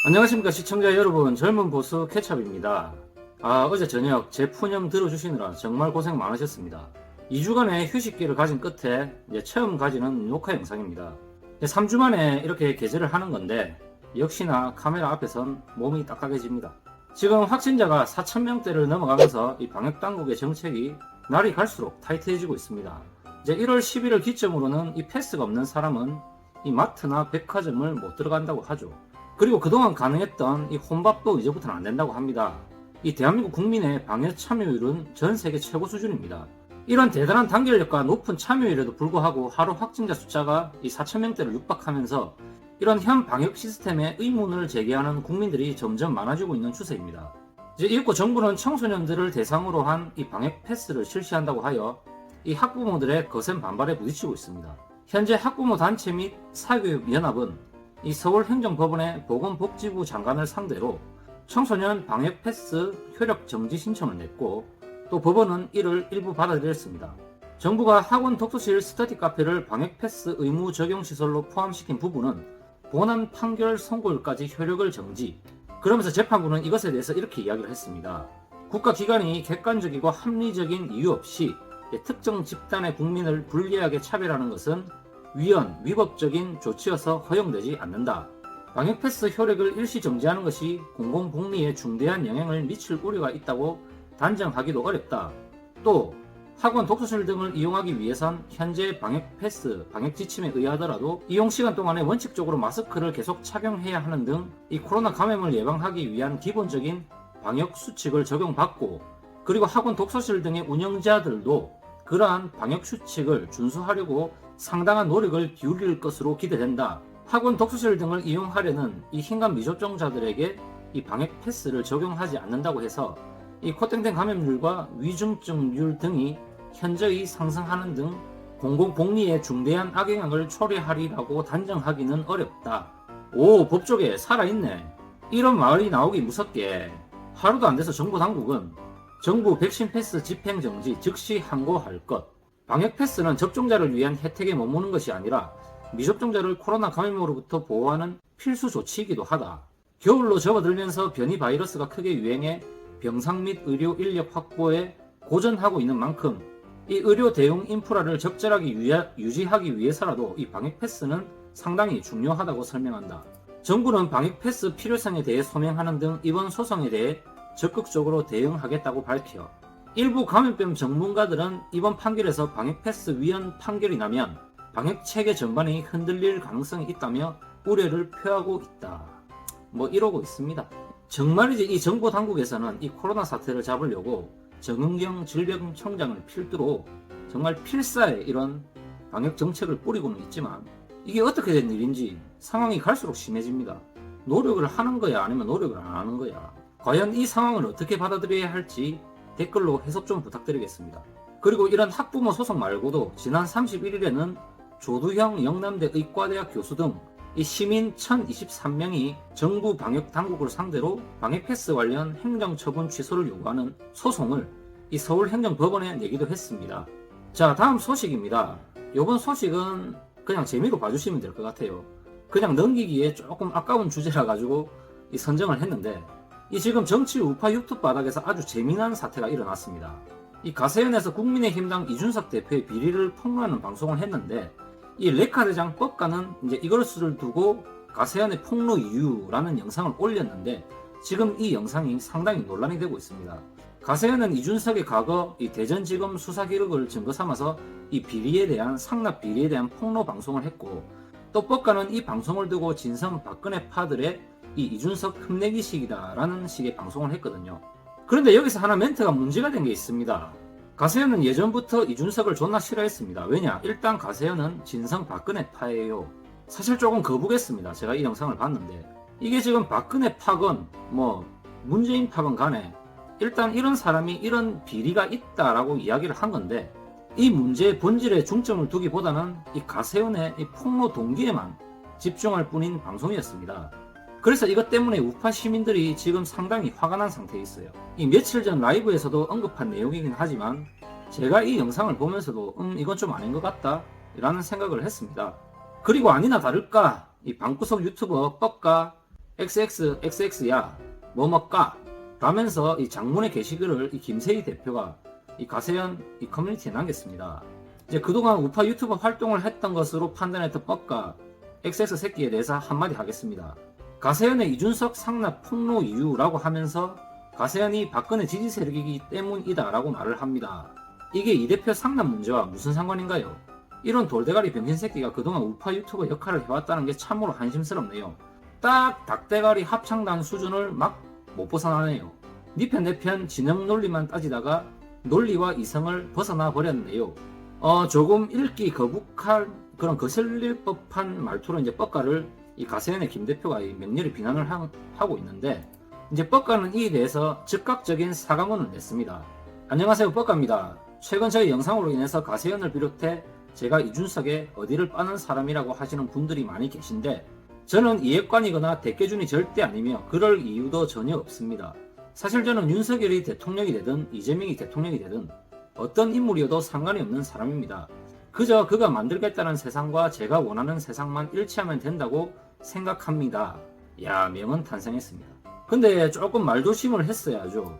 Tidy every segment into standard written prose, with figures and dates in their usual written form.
안녕하십니까 시청자 여러분, 젊은 보수 케찹입니다. 어제 저녁 제 푸념 들어주시느라 정말 고생 많으셨습니다. 2주간의 휴식기를 가진 끝에 이제 처음 가지는 녹화 영상입니다. 3주 만에 이렇게 게재를 하는 건데 역시나 카메라 앞에선 몸이 딱딱해집니다. 지금 확진자가 4,000명대를 넘어가면서 이 방역당국의 정책이 날이 갈수록 타이트해지고 있습니다. 이제 1월 10일을 기점으로는 이 패스가 없는 사람은 이 마트나 백화점을 못 들어간다고 하죠. 그리고 그동안 가능했던 이 혼밥도 이제부터는 안 된다고 합니다. 이 대한민국 국민의 방역 참여율은 전 세계 최고 수준입니다. 이런 대단한 단결력과 높은 참여율에도 불구하고 하루 확진자 숫자가 이 4,000명대를 육박하면서 이런 현 방역 시스템에 의문을 제기하는 국민들이 점점 많아지고 있는 추세입니다. 이윽고 정부는 청소년들을 대상으로 한 이 방역 패스를 실시한다고 하여 이 학부모들의 거센 반발에 부딪히고 있습니다. 현재 학부모 단체 및 사교육연합은 이 서울행정법원의 보건복지부 장관을 상대로 청소년 방역 패스 효력 정지 신청을 냈고, 또 법원은 이를 일부 받아들였습니다. 정부가 학원 독서실 스터디 카페를 방역 패스 의무 적용 시설로 포함시킨 부분은 본안 판결 선고일까지 효력을 정지. 그러면서 재판부는 이것에 대해서 이렇게 이야기를 했습니다. 국가기관이 객관적이고 합리적인 이유 없이 특정 집단의 국민을 불리하게 차별하는 것은 위법적인 조치여서 허용되지 않는다. 방역패스 효력을 일시 정지하는 것이 공공복리에 중대한 영향을 미칠 우려가 있다고 단정하기도 어렵다. 또 학원, 독서실 등을 이용하기 위해선 현재 방역패스, 방역지침에 의하더라도 이용시간 동안에 원칙적으로 마스크를 계속 착용해야 하는 등 이 코로나 감염을 예방하기 위한 기본적인 방역수칙을 적용받고, 그리고 학원, 독서실 등의 운영자들도 그러한 방역수칙을 준수하려고 상당한 노력을 기울일 것으로 기대된다. 학원, 독서실 등을 이용하려는 이 hin간 미접종자들에게 이 방역 패스를 적용하지 않는다고 해서 이 코땡땡 감염률과 위중증률 등이 현저히 상승하는 등 공공복리에 중대한 악영향을 초래하리라고 단정하기는 어렵다. 오, 법조계 살아있네. 이런 말이 나오기 무섭게 하루도 안 돼서 정부 당국은 정부 백신 패스 집행 정지 즉시 항고할 것. 방역 패스는 접종자를 위한 혜택에 머무는 것이 아니라 미접종자를 코로나 감염으로부터 보호하는 필수 조치이기도 하다. 겨울로 접어들면서 변이 바이러스가 크게 유행해 병상 및 의료 인력 확보에 고전하고 있는 만큼 이 의료 대응 인프라를 적절하게 유지하기 위해서라도 이 방역 패스는 상당히 중요하다고 설명한다. 정부는 방역 패스 필요성에 대해 소명하는 등 이번 소송에 대해 적극적으로 대응하겠다고 밝혀 일부 감염병 전문가들은 이번 판결에서 방역패스 위헌 판결이 나면 방역체계 전반이 흔들릴 가능성이 있다며 우려를 표하고 있다. 이러고 있습니다. 정말이지 이 정부 당국에서는 이 코로나 사태를 잡으려고 정은경 질병청장을 필두로 정말 필사의 이런 방역 정책을 뿌리고는 있지만 이게 어떻게 된 일인지 상황이 갈수록 심해집니다. 노력을 하는 거야, 아니면 노력을 안 하는 거야. 과연 이 상황을 어떻게 받아들여야 할지 댓글로 해석 좀 부탁드리겠습니다. 그리고 이런 학부모 소송 말고도 지난 31일에는 조두형 영남대 의과대학 교수 등 이 시민 1,023명이 정부 방역 당국을 상대로 방역 패스 관련 행정처분 취소를 요구하는 소송을 이 서울행정법원에 내기도 했습니다. 자, 다음 소식입니다. 이번 소식은 그냥 재미로 봐주시면 될 것 같아요. 그냥 넘기기에 조금 아까운 주제라 가지고 이 선정을 했는데, 이 지금 정치 우파 유튜브 바닥에서 아주 재미난 사태가 일어났습니다. 이 가세연에서 국민의힘당 이준석 대표의 비리를 폭로하는 방송을 했는데, 이 레카대장 법관은 이제 이것을 두고 가세연의 폭로 이유라는 영상을 올렸는데, 지금 이 영상이 상당히 논란이 되고 있습니다. 가세연은 이준석의 과거 이 대전지검 수사 기록을 증거 삼아서 이 비리에 대한 상납 비리에 대한 폭로 방송을 했고, 또 법관은 이 방송을 두고 진성 박근혜 파들의 이 이준석 흠내기식이다라는 식의 방송을 했거든요. 그런데 여기서 하나 멘트가 문제가 된 게 있습니다. 가세연은 예전부터 이준석을 존나 싫어했습니다. 왜냐? 일단 가세연은 진성 박근혜 파예요. 사실 조금 거부겠습니다. 제가 이 영상을 봤는데 이게 지금 박근혜 파건 문재인 파건 간에 일단 이런 사람이 이런 비리가 있다라고 이야기를 한 건데, 이 문제의 본질에 중점을 두기보다는 이 가세연의 이 폭로 동기에만 집중할 뿐인 방송이었습니다. 그래서 이것 때문에 우파 시민들이 지금 상당히 화가 난 상태에 있어요. 이 며칠 전 라이브에서도 언급한 내용이긴 하지만 제가 이 영상을 보면서도 이건 좀 아닌 것 같다 라는 생각을 했습니다. 그리고 아니나 다를까 이 방구석 유튜버 뻑가 XXXX야 뭐뭐까 라면서 이 장문의 게시글을 이 김세희 대표가 이 가세현 이 커뮤니티에 남겼습니다. 이제 그동안 우파 유튜버 활동을 했던 것으로 판단했던 뻑가 XX 새끼에 대해서 한마디 하겠습니다. 가세현의 이준석 상납 폭로 이유라고 하면서 가세현이 박근혜 지지 세력이기 때문이다 라고 말을 합니다. 이게 이 대표 상납 문제와 무슨 상관인가요? 이런 돌대가리 병신 새끼가 그동안 우파 유튜버 역할을 해왔다는 게 참으로 한심스럽네요. 딱 닭대가리 합창단 수준을 막 못 벗어나네요. 니편 내편 진영 논리만 따지다가 논리와 이성을 벗어나 버렸네요. 조금 읽기 거북한 그런 거슬릴 법한 말투로 이제 뻑가를 이 가세현의 김 대표가 맹렬히 비난을 하고 있는데 이제 뻑가는 이에 대해서 즉각적인 사과문을 냈습니다. 안녕하세요, 뻑가입니다. 최근 저희 영상으로 인해서 가세현을 비롯해 제가 이준석의 어디를 빠는 사람이라고 하시는 분들이 많이 계신데 저는 이해관이거나 대깨준이 절대 아니며 그럴 이유도 전혀 없습니다. 사실 저는 윤석열이 대통령이 되든 이재명이 대통령이 되든 어떤 인물이어도 상관이 없는 사람입니다. 그저 그가 만들겠다는 세상과 제가 원하는 세상만 일치하면 된다고 생각합니다. 야, 명언 탄생했습니다. 근데 조금 말조심을 했어야죠.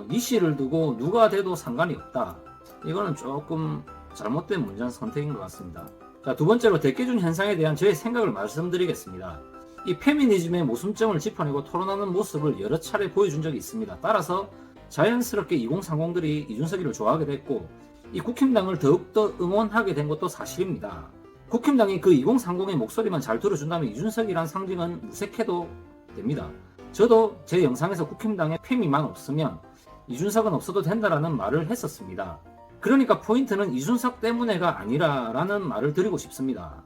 이씨를 두고 누가 돼도 상관이 없다. 이거는 조금 잘못된 문장 선택인 것 같습니다. 자, 두 번째로 대깨준 현상에 대한 저의 생각을 말씀드리겠습니다. 이 페미니즘의 모순점을 짚어내고 토론하는 모습을 여러 차례 보여준 적이 있습니다. 따라서 자연스럽게 2030들이 이준석이를 좋아하게 됐고 이 국힘당을 더욱더 응원하게 된 것도 사실입니다. 국힘당이 그 2030의 목소리만 잘 들어준다면 이준석이란 상징은 무색해도 됩니다. 저도 제 영상에서 국힘당의 페미만 없으면 이준석은 없어도 된다라는 말을 했었습니다. 그러니까 포인트는 이준석 때문에가 아니라라는 말을 드리고 싶습니다.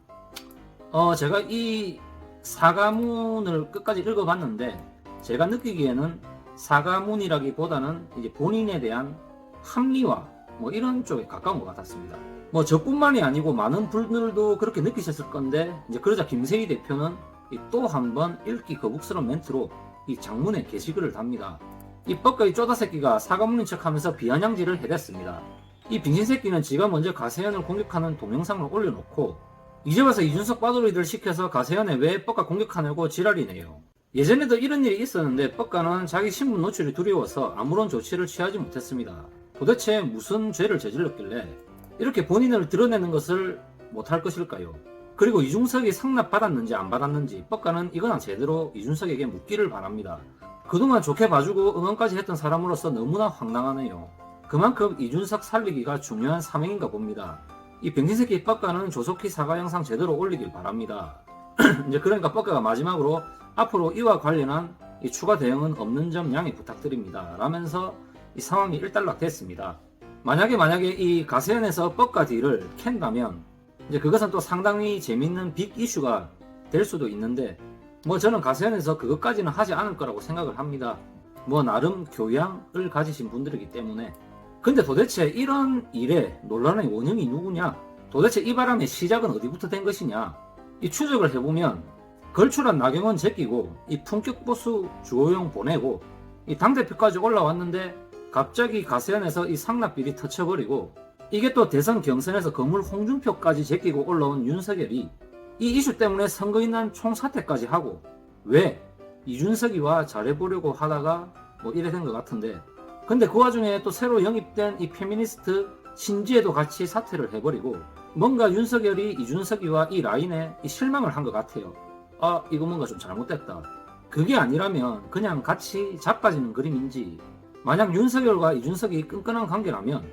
제가 이 사과문을 끝까지 읽어봤는데 제가 느끼기에는 사과문이라기보다는 이제 본인에 대한 합리화 뭐 이런 쪽에 가까운 것 같았습니다. 뭐 저뿐만이 아니고 많은 분들도 그렇게 느끼셨을 건데 이제 그러자 김세희 대표는 또 한 번 읽기 거북스러운 멘트로 이 장문에 게시글을 답니다. 이 뻑가이 쪼다새끼가 사과문인 척하면서 비아냥질을 해댔습니다. 이 빙신새끼는 지가 먼저 가세현을 공격하는 동영상을 올려놓고 이제 와서 이준석 빠돌이들 시켜서 가세현에 왜 뻑가 공격하냐고 지랄이네요. 예전에도 이런 일이 있었는데 뻑가는 자기 신분 노출이 두려워서 아무런 조치를 취하지 못했습니다. 도대체 무슨 죄를 저질렀길래 이렇게 본인을 드러내는 것을 못할 것일까요? 그리고 이준석이 상납 받았는지 안 받았는지 뻑가는 이거나 제대로 이준석에게 묻기를 바랍니다. 그동안 좋게 봐주고 응원까지 했던 사람으로서 너무나 황당하네요. 그만큼 이준석 살리기가 중요한 사명인가 봅니다. 이 병신새끼 뻑가는 조속히 사과 영상 제대로 올리길 바랍니다. 이제 그러니까 뻑가가 마지막으로 앞으로 이와 관련한 이 추가 대응은 없는 점 양해 부탁드립니다. 라면서 이 상황이 일단락됐습니다. 만약에 이 가세현에서 뻑가 딜을 캔다면 이제 그것은 또 상당히 재밌는 빅 이슈가 될 수도 있는데 뭐 저는 가세현에서 그것까지는 하지 않을 거라고 생각을 합니다. 뭐 나름 교양을 가지신 분들이기 때문에. 근데 도대체 이런 일에 논란의 원흉이 누구냐? 도대체 이 바람의 시작은 어디부터 된 것이냐? 이 추적을 해보면 걸출한 나경원 제끼고 이 품격보수 주호영 보내고 이 당대표까지 올라왔는데 갑자기 가세현에서 이 상납비리 터쳐버리고 이게 또 대선 경선에서 거물 홍준표까지 제끼고 올라온 윤석열이 이 이슈 때문에 선거인단 총사퇴까지 하고 왜? 이준석이와 잘해보려고 하다가 뭐 이래 된 것 같은데 근데 그 와중에 또 새로 영입된 이 페미니스트 신지혜도 같이 사퇴를 해버리고 뭔가 윤석열이 이준석이와 이 라인에 이 실망을 한 것 같아요. 아, 이거 뭔가 좀 잘못됐다. 그게 아니라면 그냥 같이 자빠지는 그림인지 만약 윤석열과 이준석이 끈끈한 관계라면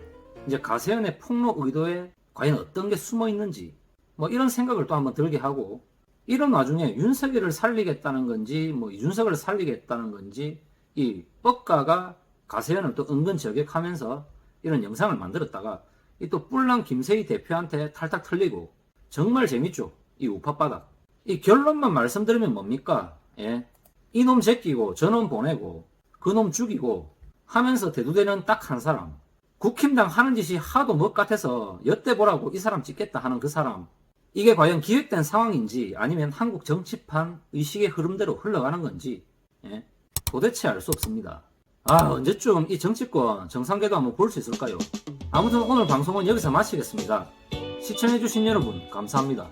이제 가세현의 폭로 의도에 과연 어떤 게 숨어 있는지 뭐 이런 생각을 또 한번 들게 하고 이런 와중에 윤석열을 살리겠다는 건지 뭐 이준석을 살리겠다는 건지 이 뻑가가 가세현을 또 은근 저격하면서 이런 영상을 만들었다가 이 또 뿔난 김세희 대표한테 탈탈 털리고 정말 재밌죠. 이 우파바닥. 이 결론만 말씀드리면 뭡니까? 예. 이놈 제끼고 저놈 보내고 그놈 죽이고 하면서 대두되는 딱 한 사람. 국힘당 하는 짓이 하도 멋 같아서 엿대 보라고 이 사람 찍겠다 하는 그 사람. 이게 과연 기획된 상황인지 아니면 한국 정치판 의식의 흐름대로 흘러가는 건지 예? 도대체 알 수 없습니다. 아, 언제쯤 이 정치권 정상궤도 한번 볼 수 있을까요? 아무튼 오늘 방송은 여기서 마치겠습니다. 시청해주신 여러분 감사합니다.